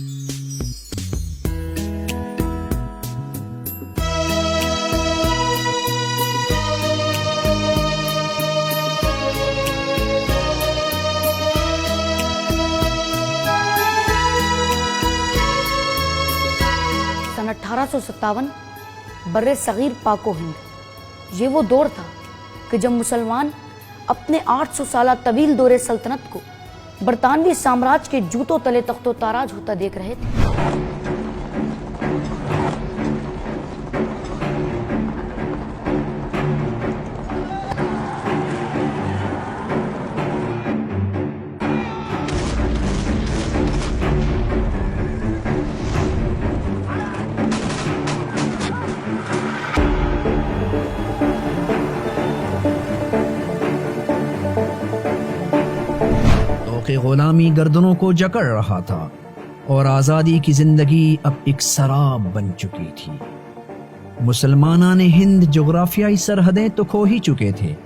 सन 1857 बर्रे सगीर पाको हिंद, ये वो दौर था कि जब मुसलमान अपने 800 साला तवील दौरे सल्तनत को बरतानवी साम्राज्य के जूतों तले तख्तो ताराज होता देख रहे थे। कि गुलामी गर्दनों को जकड़ रहा था और आज़ादी की ज़िंदगी अब एक सराब बन चुकी थी। मुसलमाना ने हिंद जोग्राफियाई सरहदें तो खो ही चुके थे,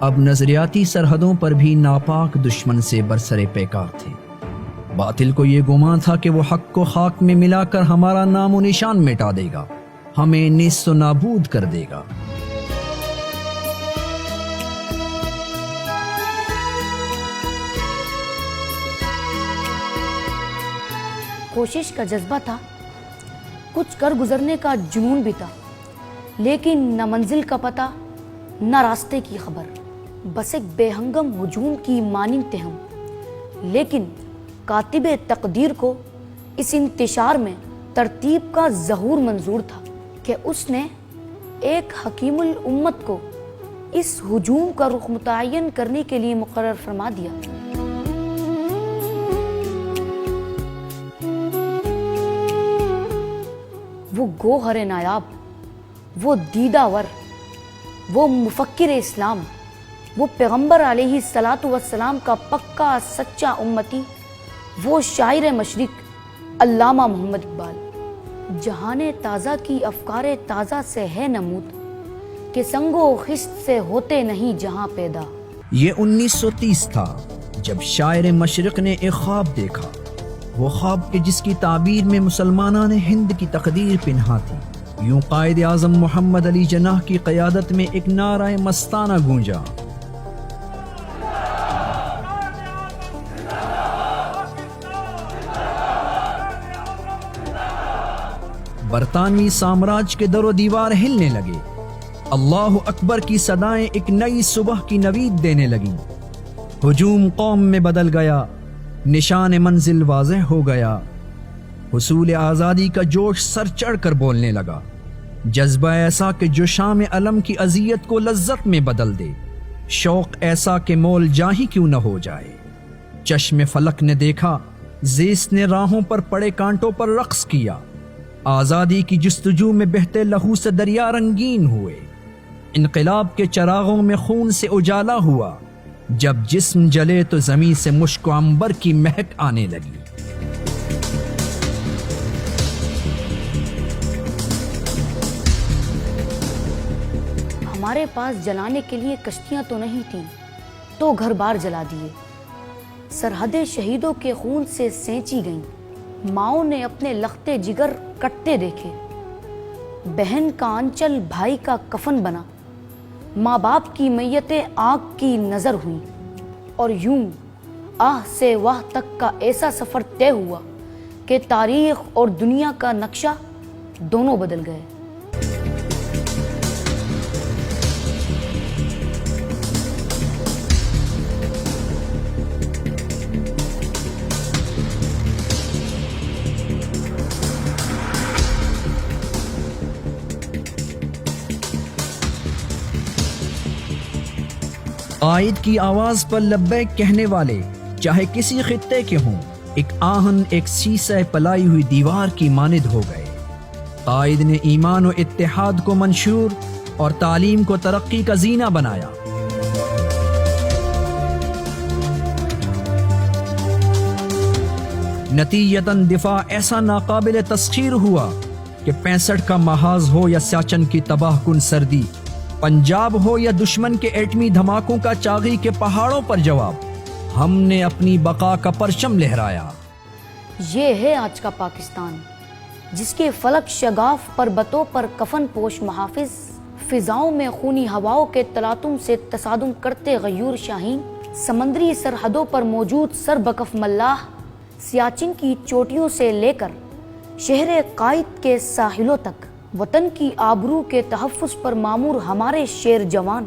अब नजरियाती सरहदों पर भी नापाक दुश्मन से बरसरे पैकार थे। बातिल को ये गुमान था कि वो हक को खाक में मिलाकर हमारा नामो निशान मिटा देगा, हमें नेस्तो नाबूद कर देगा। कोशिश का जज्बा था, कुछ कर गुजरने का जुनून भी था, लेकिन न मंजिल का पता न रास्ते की खबर, बस एक बेहंगम हुजूम की मानिंद थे हम। लेकिन कातिबे तकदीर को इस इंतशार में तरतीब का ज़हूर मंजूर था कि उसने एक हकीमुल उम्मत को इस हुजूम का रुख मुतय्यन करने के लिए मुकर्रर फरमा दिया। वो गोहर नायाब, वो दीदावर, वो मुफक्किर इस्लाम, वो पैगम्बर अलैहि सलातु वस्सलाम का पक्का सच्चा उम्मती, वो शायर मशरिक अल्लामा मोहम्मद इकबाल। जहाने ताज़ा की अफकारे ताज़ा से है नमूद कि संगो खिस्त से होते नहीं जहां पैदा। ये 1930 था जब शायर मशरिक ने एक ख्वाब देखा, वो ख्वाब के जिसकी ताबीर में मुसलमाना ने हिंद की तकदीर पिन्हा थी। यूं कायद आज़म मोहम्मद अली जनाह की क़यादत में एक नारा मस्ताना गूंजा, बरतानवी साम्राज्य के दरो दीवार हिलने लगे, अल्लाह अकबर की सदाएं एक नई सुबह की नवीद देने लगी। हुजूम कौम में बदल गया, निशान मंजिल वाज़ेह हो गया। हुसूल आज़ादी का जोश सर चढ़ कर बोलने लगा, जज्बा ऐसा कि जो शाम अलम की अजियत को लज्जत में बदल दे, शौक ऐसा कि मोल जाही क्यों न हो जाए। चश्मे फलक ने देखा, ज़ेस ने राहों पर पड़े कांटों पर रक्स किया, आज़ादी की जुस्तजू में बहते लहू से दरिया रंगीन हुए। इनकलाब के चरागों में खून से उजाला हुआ, जब जिस्म जले तो ज़मीं से मुश्क अंबर की महक आने लगी। हमारे पास जलाने के लिए कश्तियां तो नहीं थीं, तो घर बार जला दिए। सरहदें शहीदों के खून से सेंची गईं, माओं ने अपने लखते जिगर कटते देखे। बहन का आंचल भाई का कफन बना, माँ बाप की मैयतें आग की नजर हुई, और यूं आह से वाह तक का ऐसा सफर तय हुआ कि तारीख और दुनिया का नक्शा दोनों बदल गए। आयद की आवाज पर लब्बैक कहने वाले चाहे किसी खित्ते के हों, एक आहन एक शीशे पलाई हुई दीवार की मानिद हो गए। कायद ने ईमान और इत्तेहाद को मंशूर और तालीम को तरक्की का जीना बनाया। नतीजतन दिफा ऐसा नाकाबिल तस्खीर हुआ कि 65 का महाज हो या सियाचन की तबाह कुन सर्दी, पंजाब हो या दुश्मन के एटमी धमाकों का चागी के पहाड़ों पर जवाब, हमने अपनी बका का परचम लहराया। یہ ہے آج کا پاکستان، جس کے فلک شگاف پربتوں پر کفن پوش محافظ، فضاؤں میں خونی ہواؤں کے تلاطم سے تصادم کرتے غیور شاہین، سمندری سرحدوں پر موجود سربکف ملاح، سیاچن کی چوٹیوں سے لے کر شہر قائد کے ساحلوں تک، وطن کی آبرو کے تحفظ پر مامور ہمارے شیر جوان،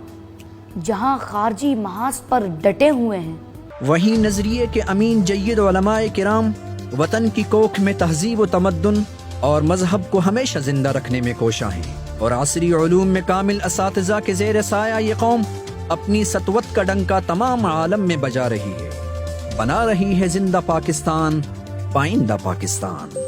جہاں خارجی محاذ پر ڈٹے ہوئے ہیں، وہیں نظریے کے امین جید علماء کرام وطن کی کوکھ میں تہذیب و تمدن اور مذہب کو ہمیشہ زندہ رکھنے میں کوشاں ہیں، اور عصری علوم میں کامل اساتذہ کے زیر سایہ یہ قوم اپنی سطوت کا ڈنکا تمام عالم میں بجا رہی ہے، بنا رہی ہے زندہ پاکستان، پائندہ پاکستان۔